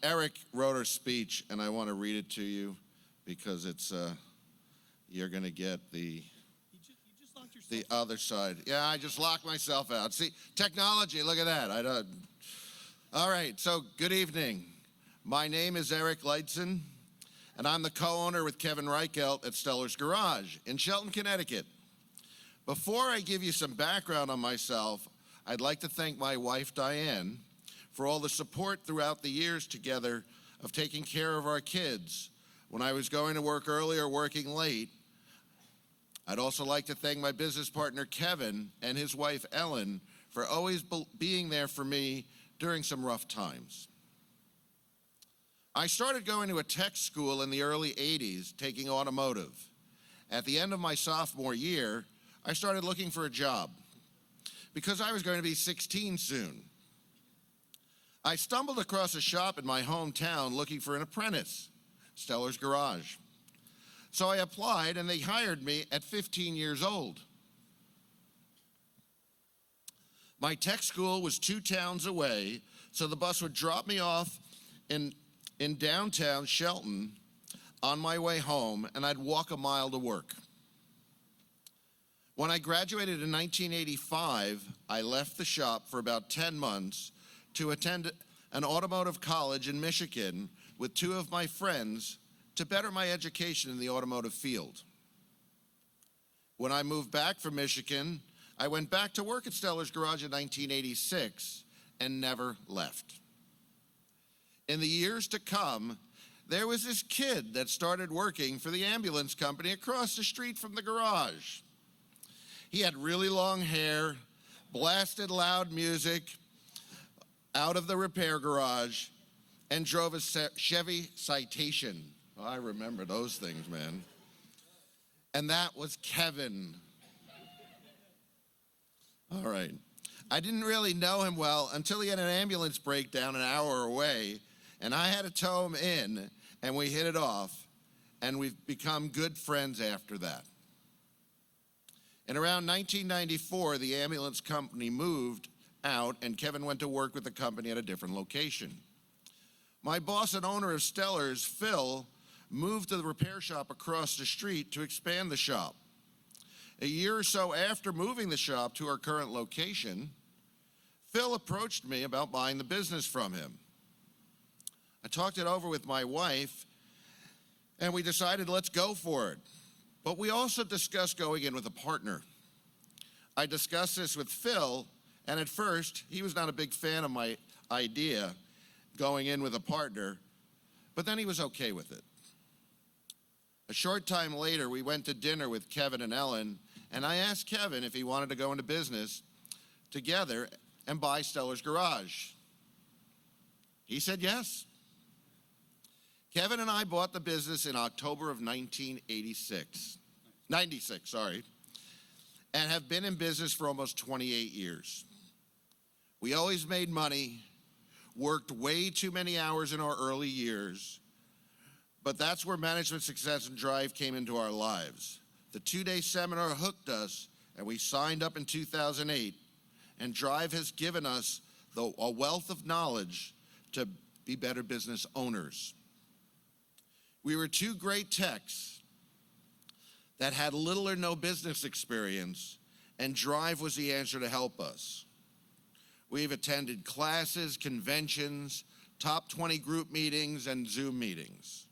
Erik wrote a speech, and I want to read it to you because it's you're going to get the other side. Yeah, I just locked myself out. See, technology, look at that. All right, so good evening. My name is Erik Lydiksen, and I'm the co-owner with Kevin Reichelt at Steller's Garage in Shelton, Connecticut. Before I give you some background on myself, I'd like to thank my wife, Diane, for all the support throughout the years together of taking care of our kids when I was going to work early or working late. I'd also like to thank my business partner, Kevin, and his wife, Ellen, for always being there for me during some rough times. I started going to a tech school in the early 80s, taking automotive. At the end of my sophomore year, I started looking for a job because I was going to be 16 soon. I stumbled across a shop in my hometown looking for an apprentice, Steller's Garage. So I applied and they hired me at 15 years old. My tech school was 2 towns away, so the bus would drop me off in downtown Shelton on my way home, and I'd walk a mile to work. When I graduated in 1985, I left the shop for about 10 months to attend an automotive college in Michigan with 2 of my friends to better my education in the automotive field. When I moved back from Michigan, I went back to work at Steller's Garage in 1986 and never left. In the years to come, there was this kid that started working for the ambulance company across the street from the garage. He had really long hair, blasted loud music out of the repair garage, and drove a Chevy Citation. Oh, I remember those things, man. And that was Kevin. All right. I didn't really know him well until he had an ambulance breakdown an hour away, and I had to tow him in, and we hit it off, and we've become good friends after that. In around 1994, the ambulance company moved out, and Kevin went to work with the company at a different location. My boss and owner of Steller's, Phil, moved to the repair shop across the street to expand the shop. A year or so after moving the shop to our current location, Phil approached me about buying the business from him. I talked it over with my wife, and we decided let's go for it. But we also discussed going in with a partner. I discussed this with Phil, and at first, he was not a big fan of my idea going in with a partner, but then he was okay with it. A short time later, we went to dinner with Kevin and Ellen, and I asked Kevin if he wanted to go into business together and buy Steller's Garage. He said yes. Kevin and I bought the business in October of 96, and have been in business for almost 28 years. We always made money, worked way too many hours in our early years, but that's where management success and drive came into our lives. The 2-day seminar hooked us, and we signed up in 2008, and drive has given us a wealth of knowledge to be better business owners. We were 2 great techs that had little or no business experience, and drive was the answer to help us. We've attended classes, conventions, top 20 group meetings, and Zoom meetings.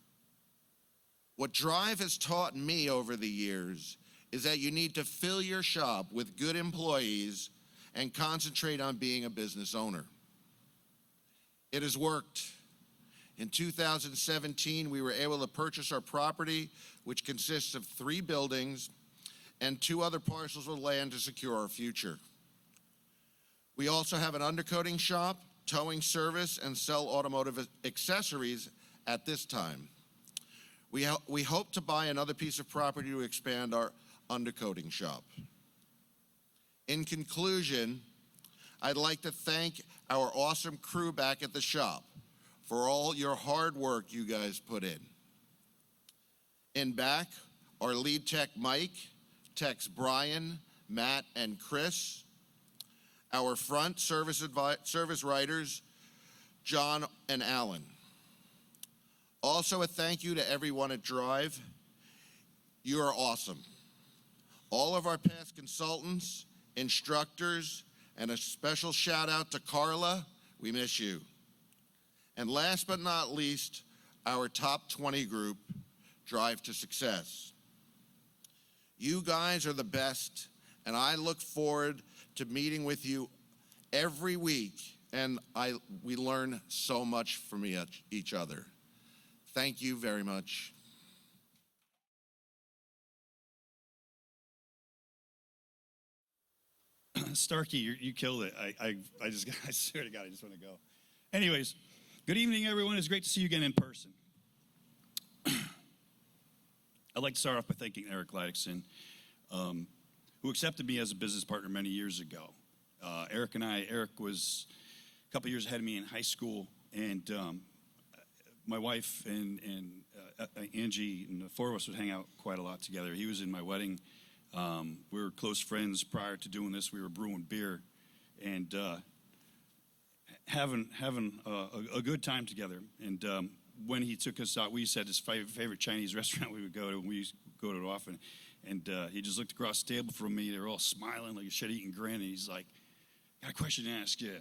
What drive has taught me over the years is that you need to fill your shop with good employees and concentrate on being a business owner. It has worked. In 2017, we were able to purchase our property, which consists of 3 buildings and 2 other parcels of land to secure our future. We also have an undercoating shop, towing service, and sell automotive accessories at this time. We hope to buy another piece of property to expand our undercoating shop. In conclusion, I'd like to thank our awesome crew back at the shop for all your hard work you guys put in. In back, our lead tech Mike, techs Brian, Matt, and Chris. Our front service writers John, and Alan. Also, a thank you to everyone at Drive. You are awesome. All of our past consultants, instructors, and a special shout out to Carla. We miss you. And last but not least, our top 20 group, Drive to Success. You guys are the best, and I look forward to meeting with you every week, and we learn so much from each other. Thank you very much. Starkey, you killed it. I swear to God, I just want to go. Anyways, good evening, everyone. It's great to see you again in person. I'd like to start off by thanking Erik Lydiksen, who accepted me as a business partner many years ago. Erik was a couple years ahead of me in high school, and my wife and Angie and the four of us would hang out quite a lot together. He was in my wedding. We were close friends prior to doing this. We were brewing beer and having a good time together. And when he took us out, we used to have his favorite Chinese restaurant we would go to, and we used to go to it often. And he just looked across the table from me. They were all smiling like a shit-eating grin. And he's like, "Got a question to ask you."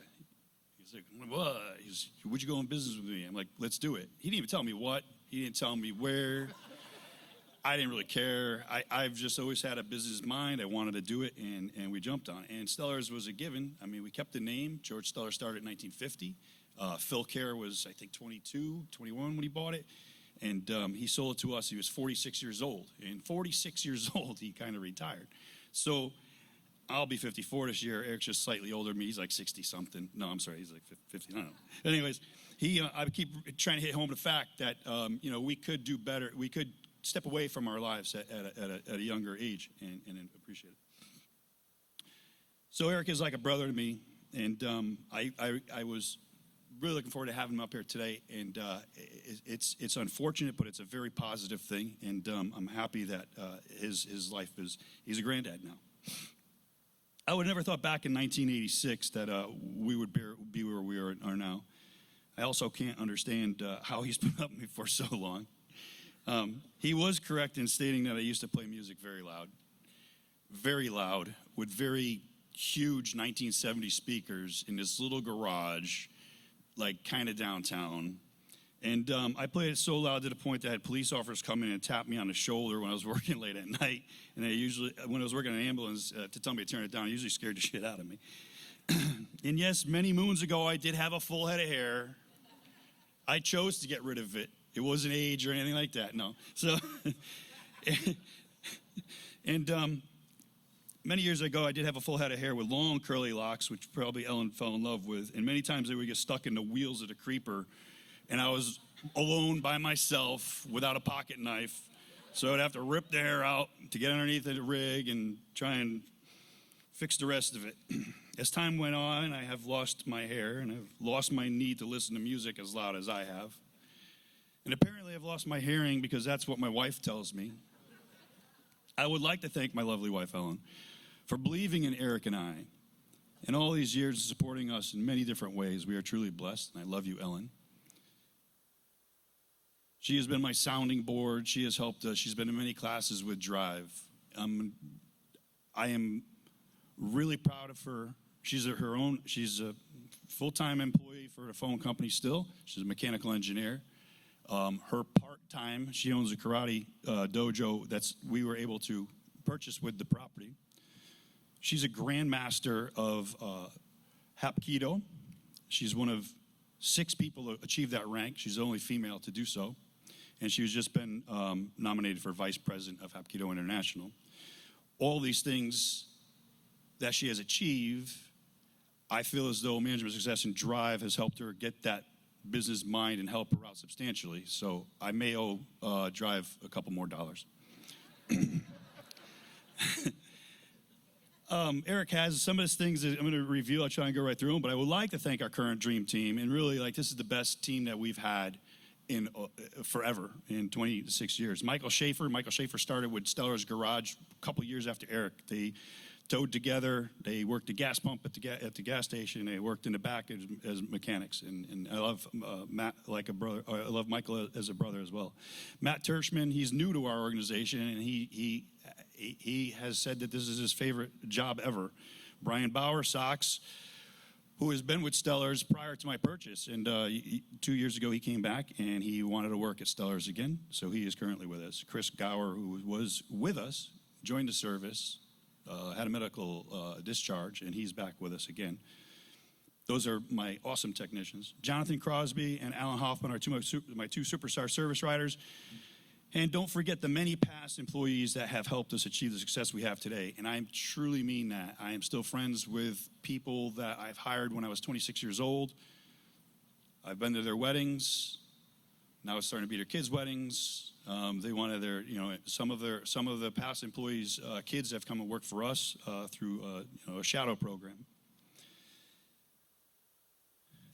He's like, "What?" He's, "Would you go in business with me?" I'm like, "Let's do it." He didn't even tell me what. He didn't tell me where. I didn't really care. I've just always had a business mind. I wanted to do it, and we jumped on it. And Steller's was a given. I mean, we kept the name. George Steller started in 1950. Phil Kerr was, I think, 22, 21 when he bought it. And he sold it to us. He was 46 years old. And 46 years old, he kind of retired. So I'll be 54 this year. Erik's just slightly older than me. He's like 60-something. No, I'm sorry. He's like 50. I don't know. But anyways, I keep trying to hit home the fact that, we could do better. We could step away from our lives at a younger age and appreciate it. So Erik is like a brother to me. And I was really looking forward to having him up here today, and it's unfortunate, but it's a very positive thing, and I'm happy that his life he's a granddad now. I would have never thought back in 1986 that we would be where we are now. I also can't understand how he's been up with me for so long. He was correct in stating that I used to play music very loud, with very huge 1970 speakers in this little garage, like kind of downtown. And I played it so loud to the point that I had police officers come in and tap me on the shoulder when I was working late at night. And when I was working in an ambulance, to tell me to turn it down, it usually scared the shit out of me. And yes, many moons ago, I did have a full head of hair. I chose to get rid of it. It wasn't age or anything like that, no. So, and many years ago, I did have a full head of hair with long curly locks, which probably Ellen fell in love with. And many times they would get stuck in the wheels of the creeper. And I was alone by myself without a pocket knife. So I'd have to rip the hair out to get underneath the rig and try and fix the rest of it. As time went on, I have lost my hair, and I've lost my need to listen to music as loud as I have. And apparently I've lost my hearing because that's what my wife tells me. I would like to thank my lovely wife, Ellen, for believing in Erik and I. And all these years of supporting us in many different ways. We are truly blessed, and I love you, Ellen. She has been my sounding board. She has helped us. She's been in many classes with Drive. I am really proud of her. She's a full-time employee for a phone company still. She's a mechanical engineer. Her part-time, she owns a karate dojo we were able to purchase with the property. She's a grandmaster of Hapkido. She's one of 6 people to achieve that rank. She's the only female to do so. And she's just been nominated for Vice President of Hapkido International. All these things that she has achieved, I feel as though Management Success and Drive has helped her get that business mind and help her out substantially. So I may owe Drive a couple more dollars. Erik has some of those things that I'm going to review. I'll try and go right through them, but I would like to thank our current dream team. And really, this is the best team that we've had in forever, in 26 years. Michael Schaefer started with Steller's Garage a couple years after Erik. They towed together. They worked the gas pump at the gas station. They worked in the back as mechanics. And I love Matt like a brother. I love Michael as a brother as well. Matt Tershman, he's new to our organization, and he has said that this is his favorite job ever. Brian Bauer, Sox, who has been with Steller's prior to my purchase. And 2 years ago, he came back, and he wanted to work at Steller's again. So he is currently with us. Chris Gower, who was with us, joined the service, had a medical discharge, and he's back with us again. Those are my awesome technicians. Jonathan Crosby and Alan Hoffman are my two superstar service riders. And don't forget the many past employees that have helped us achieve the success we have today. And I truly mean that. I am still friends with people that I've hired when I was 26 years old. I've been to their weddings. Now it's starting to be their kids' weddings. They wanted their, some of the past employees' kids have come and worked for us through a shadow program.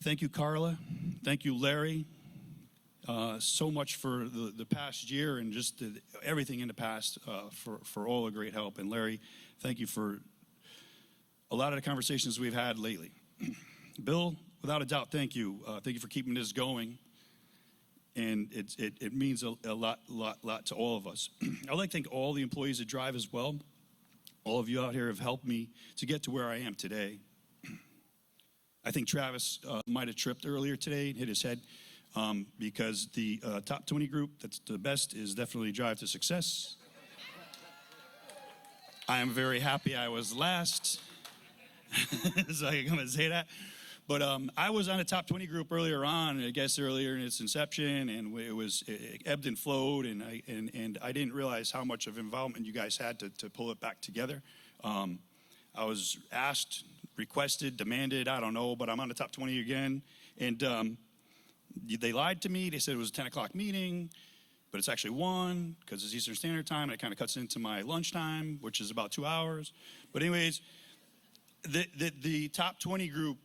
Thank you, Carla. Thank you, Larry. So much for the past year and just everything in the past for all the great help. And Larry, thank you for a lot of the conversations we've had lately. Bill, without a doubt, thank you. Thank you for keeping this going. And it means a lot to all of us. I'd like to thank all the employees that drive as well. All of you out here have helped me to get to where I am today. I think Travis might have tripped earlier today and hit his head because the top 20 group that's the best is definitely Drive to Success. I am very happy I was last, so I can come and say that. But I was on a top 20 group earlier on, I guess earlier in its inception, and it ebbed and flowed, and I didn't realize how much of involvement you guys had to pull it back together. I was asked, requested, demanded, I don't know, but I'm on the top 20 again, and they lied to me. They said it was a 10 o'clock meeting, but it's actually 1 because it's Eastern Standard Time, and it kind of cuts into my lunchtime, which is about 2 hours. But anyways, the top 20 group,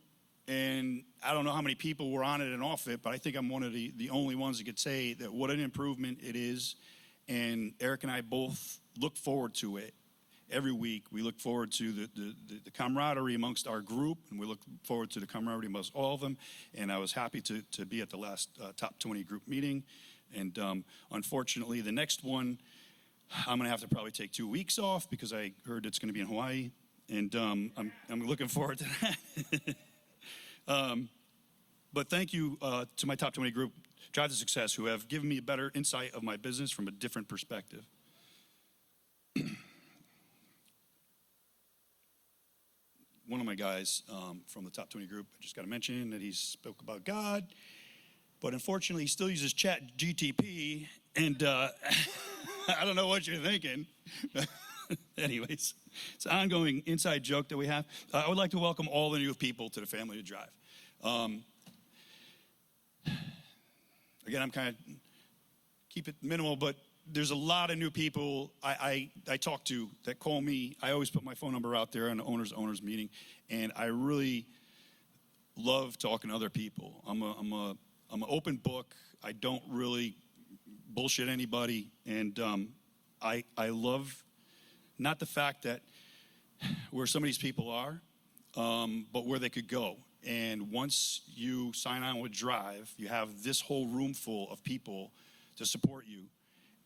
and I don't know how many people were on it and off it, but I think I'm one of the only ones that could say that what an improvement it is. And Erik and I both look forward to it every week. We look forward to the camaraderie amongst our group, and we look forward to the camaraderie amongst all of them. And I was happy to be at the last top 20 group meeting. And unfortunately, the next one, I'm going to have to probably take 2 weeks off because I heard it's going to be in Hawaii. And I'm looking forward to that. But thank you to my top 20 group, Drive to Success, who have given me a better insight of my business from a different perspective. One of my guys from the top 20 group, I just got to mention that he spoke about God, but unfortunately he still uses Chat GTP, and I don't know what you're thinking. Anyways, it's an ongoing inside joke that we have. I would like to welcome all the new people to the family to Drive. Again, I'm kind of keep it minimal, but there's a lot of new people I talk to that call me. I always put my phone number out there on the owners meeting, and I really love talking to other people. I'm an open book. I don't really bullshit anybody, and I love not the fact that where some of these people are, but where they could go. And once you sign on with Drive, you have this whole room full of people to support you,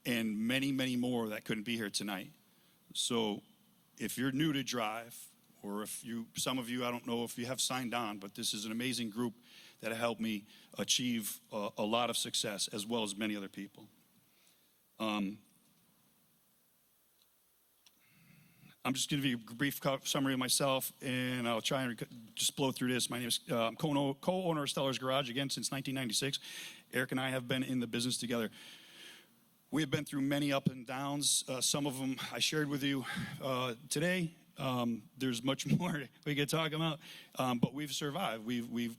and many, many more that couldn't be here tonight. So if you're new to Drive, or some of you, I don't know if you have signed on, but this is an amazing group that helped me achieve a lot of success, as well as many other people. I'm just going to give you a brief summary of myself, and I'll try and just blow through this. My name is co-owner of Steller's Garage, again, since 1996. Erik and I have been in the business together. We have been through many up and downs. Some of them I shared with you today. There's much more we could talk about, but we've survived. We've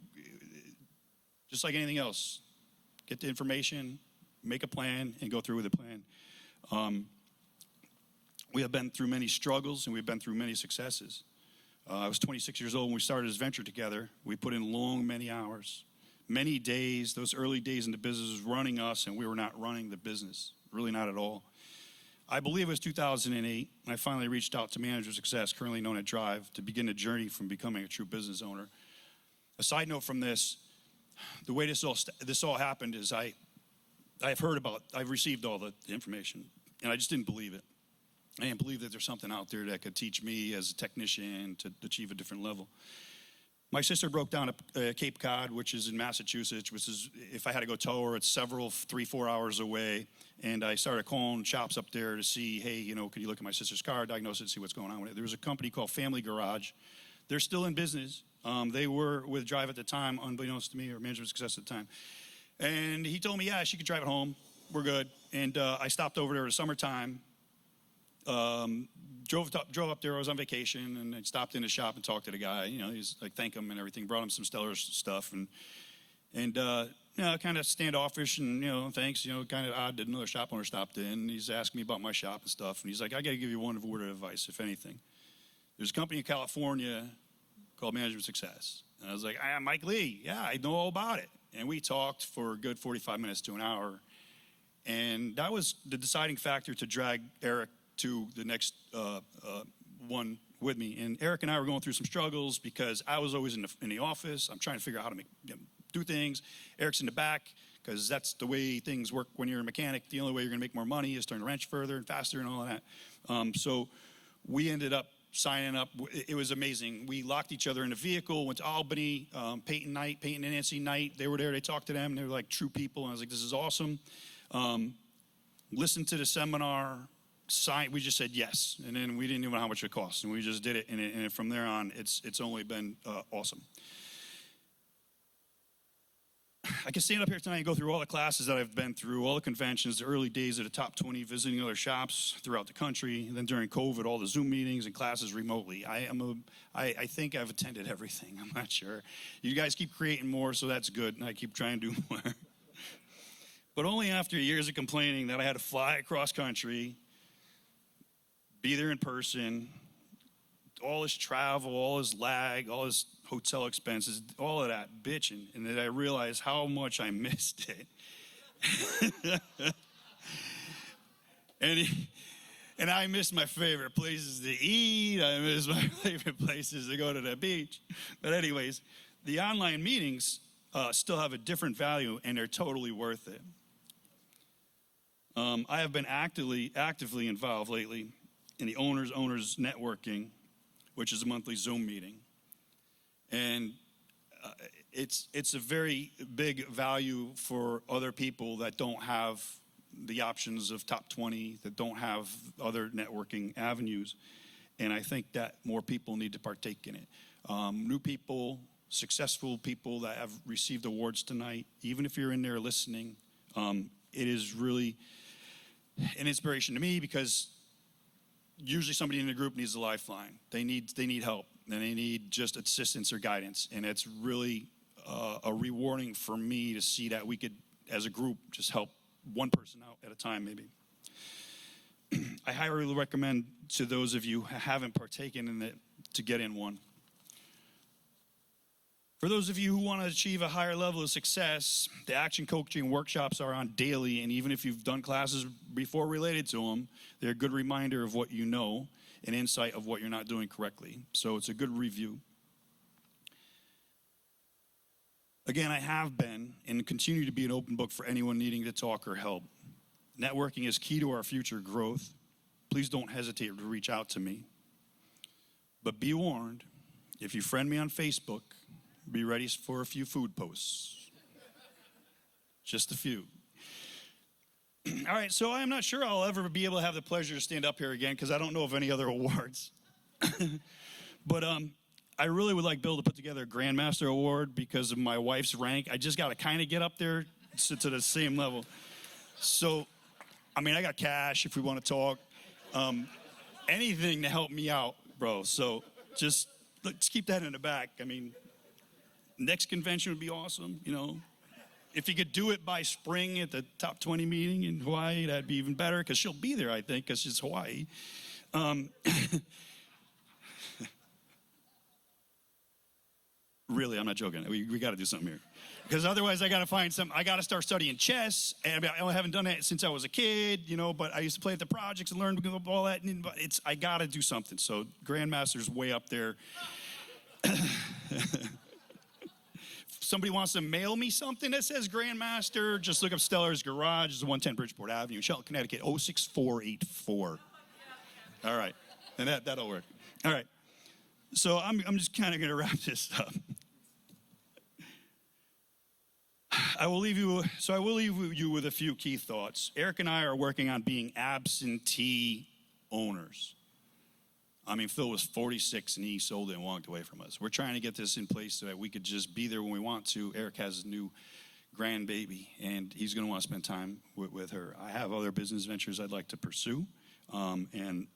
just like anything else, get the information, make a plan, and go through with the plan. We have been through many struggles, and we've been through many successes. I was 26 years old when we started this venture together. We put in many hours, many days. Those early days in the business was running us, and we were not running the business, really not at all. I believe it was 2008, and I finally reached out to Manager of Success, currently known as Drive, to begin a journey from becoming a true business owner. A side note from this, the way this all happened is I've received all the information, and I just didn't believe it. I didn't believe that there's something out there that could teach me as a technician to achieve a different level. My sister broke down at Cape Cod, which is in Massachusetts, which is, if I had to go tow her, it's 3-4 hours away. And I started calling shops up there to see, hey, can you look at my sister's car, diagnose it, see what's going on with it. There was a company called Family Garage. They're still in business. They were with Drive at the time, unbeknownst to me, or Management Success at the time. And he told me, yeah, she could drive it home. We're good. And I stopped over there in the summertime. Drove up there. I was on vacation, and I stopped in the shop and talked to the guy. He's like, thank him and everything. Brought him some Steller stuff, and kind of standoffish, and thanks. Kind of odd that another shop owner stopped in. He's asking me about my shop and stuff, and he's like, I got to give you one word of advice, if anything. There's a company in California called Management Success, and I was like, Mike Lee, yeah, I know all about it. And we talked for a good 45 minutes to an hour, and that was the deciding factor to drag Erik to the next one with me. And Erik and I were going through some struggles because I was always in the office. I'm trying to figure out how to do things. Erik's in the back because that's the way things work when you're a mechanic. The only way you're going to make more money is turn the wrench further and faster and all of that. So we ended up signing up. It was amazing. We locked each other in a vehicle, went to Albany, Peyton and Nancy Knight. They were there. They talked to them. They were like true people. And I was like, this is awesome. Listened to the seminar. We just said yes, and then we didn't even know how much it cost, and we just did it, and from there on, it's only been awesome. I can stand up here tonight and go through all the classes that I've been through, all the conventions, the early days of the top 20, visiting other shops throughout the country, and then during COVID, all the Zoom meetings and classes remotely. I think I've attended everything. I'm not sure. You guys keep creating more, so that's good, and I keep trying to do more. But only after years of complaining that I had to fly across country, be there in person, all this travel, all this lag, all this hotel expenses, all of that bitching, and then I realized how much I missed it. and I missed my favorite places to eat. I missed my favorite places to go to the beach. But anyways, the online meetings still have a different value, and they're totally worth it. I have been actively involved lately in the owners networking, which is a monthly Zoom meeting. And it's a very big value for other people that don't have the options of top 20, that don't have other networking avenues. And I think that more people need to partake in it. New people, successful people that have received awards tonight, even if you're in there listening, it is really an inspiration to me, because usually somebody in the group needs a lifeline. They need help, and they need just assistance or guidance. And it's really a rewarding for me to see that we could, as a group, just help one person out at a time, maybe. I highly recommend to those of you who haven't partaken in it to get in one. For those of you who want to achieve a higher level of success, the action coaching workshops are on daily, and even if you've done classes before related to them, they're a good reminder of what you know and insight of what you're not doing correctly. So it's a good review. Again, I have been and continue to be an open book for anyone needing to talk or help. Networking is key to our future growth. Please don't hesitate to reach out to me. But be warned, if you friend me on Facebook, be ready for a few food posts. Just a few. All right, so I'm not sure I'll ever be able to have the pleasure to stand up here again, because I don't know of any other awards. But I really would like Bill to put together a Grandmaster Award because of my wife's rank. I just got to kind of get up there to the same level. So, I mean, I got cash if we want to talk. Anything to help me out, bro. So just let's keep that in the back. I mean, next convention would be awesome, you know. If you could do it by spring at the top 20 meeting in Hawaii, that'd be even better, because she'll be there, I think, because it's Hawaii. Really, I'm not joking. We got to do something here. Because otherwise I got to start studying chess. And I haven't done that since I was a kid, but I used to play at the projects and learn all that. And I got to do something. So Grandmaster's way up there. Somebody wants to mail me something that says Grandmaster, just look up Steller's Garage. It's 110 Bridgeport Avenue, Shelton, Connecticut, 06484. All right, and that'll work. All right, so I'm just kind of going to wrap this up. I will leave you with a few key thoughts. Eric and I are working on being absentee owners. I mean, Phil was 46 and he sold it and walked away from us. We're trying to get this in place so that we could just be there when we want to. Erik has a new grandbaby and he's going to want to spend time with her. I have other business ventures I'd like to pursue. And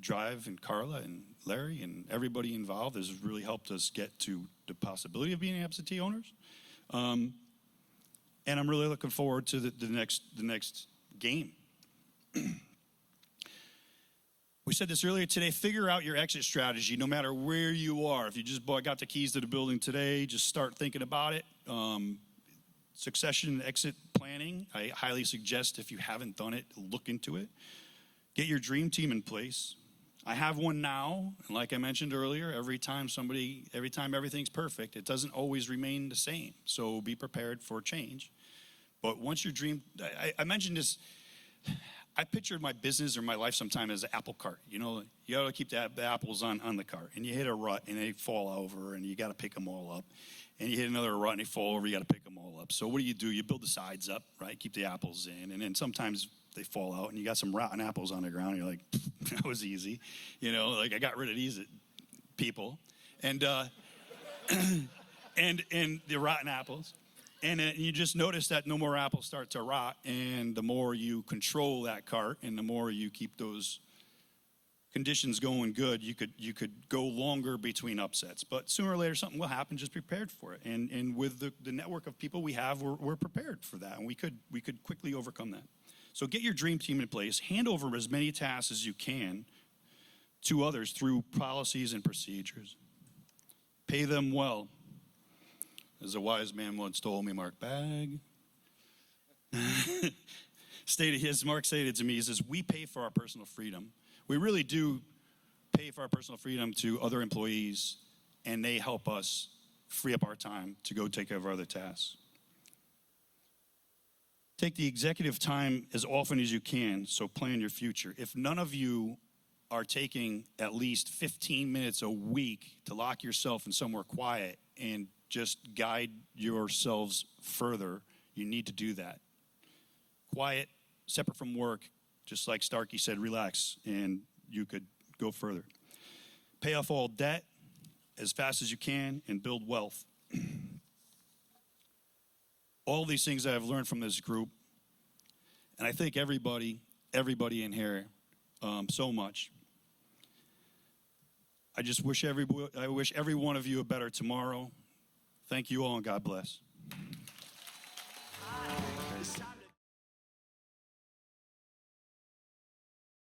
Drive and Carla and Larry and everybody involved has really helped us get to the possibility of being absentee owners. And I'm really looking forward to the next game. We said this earlier today, figure out your exit strategy no matter where you are. If you just got the keys to the building today, just start thinking about it. Succession and exit planning, I highly suggest if you haven't done it, look into it. Get your dream team in place. I have one now, and like I mentioned earlier, every time everything's perfect, it doesn't always remain the same. So be prepared for change. But once your dream, I mentioned this, I pictured my business or my life sometime as an apple cart. You got to keep the apples on the cart. And you hit a rut and they fall over and you got to pick them all up. And you hit another rut and they fall over, you got to pick them all up. So what do? You build the sides up, right? Keep the apples in. And then sometimes they fall out and you got some rotten apples on the ground. And you're like, that was easy. I got rid of these people. And and the rotten apples. And you just notice that no more apples start to rot, and the more you control that cart, and the more you keep those conditions going good, you could go longer between upsets. But sooner or later, something will happen. Just prepared for it. And with the network of people we have, we're prepared for that, and we could quickly overcome that. So get your dream team in place. Hand over as many tasks as you can to others through policies and procedures. Pay them well. As a wise man once told me, Mark Bagg, Mark stated to me, he says, we pay for our personal freedom. We really do pay for our personal freedom to other employees, and they help us free up our time to go take care of our other tasks. Take the executive time as often as you can, so plan your future. If none of you are taking at least 15 minutes a week to lock yourself in somewhere quiet and just guide yourselves further, you need to do that. Quiet, separate from work, just like Starkey said, relax, and you could go further. Pay off all debt as fast as you can and build wealth. All these things that I've learned from this group, and I thank everybody in here so much. I wish every one of you a better tomorrow. Thank you all, and God bless.